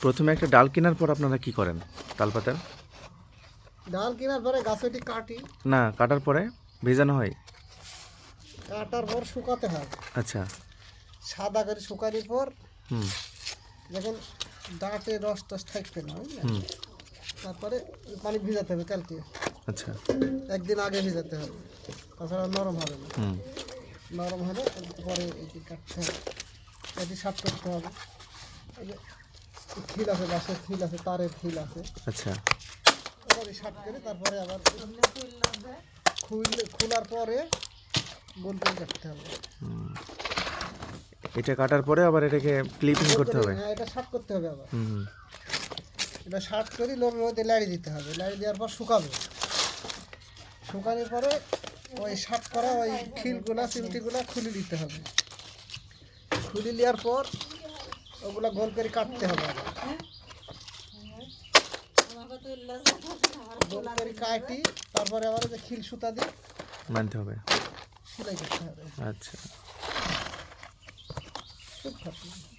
প্রথমে একটা ডাল কেনার পর আপনারা কি করেন তালপাতার? ডাল কেনার পরে গাছটি কাটি, না, কাটার পরে ভেজানো হয়। কাটার পর শুকাতে হয়। আচ্ছা। সাদা করে শুকানোর পর হুম যখন ডাঁটে রস টস থাকবে না, বুঝলেন? হুম তারপরে পানি ভিজাতে হবে কালকে, আচ্ছা। একদিন আগে ভিজাতে হবে, তাছাড়া নরম হবে না। হুম নরম হলে পরে এটি কাটতে হবে, এটি সাফ করতে হবে। এই যে খিল আছে, বাঁশের খিল আছে, তারের খিল আছে, আচ্ছা। এবার সাফ করে তারপরে আবার খোলার পরে গোল করে কাটতে হবে। এটা কাটার পরে আবার এটাকে ক্লিপিং করতে হবে। হ্যাঁ, এটা সাফ করতে হবে আবার। হুম এটা সাফ করে লোমের মধ্যে লাড়ি দিতে হবে, লাড়ি দেওয়ার পর শুকাবে। শুকানোর পরে ওই সাফ করা ওই খিলগুলা চিমটিগুলা খুলে দিতে হবে। খুলে নেওয়ার পর ওগুলা গোল করে কাটতে হবে আবার। গোল করে কাটি তারপরে আবার যে খিল সুতা দিয়ে মানতে হবে। সেলাই করতে হবে। আচ্ছা। খুব খারাপ।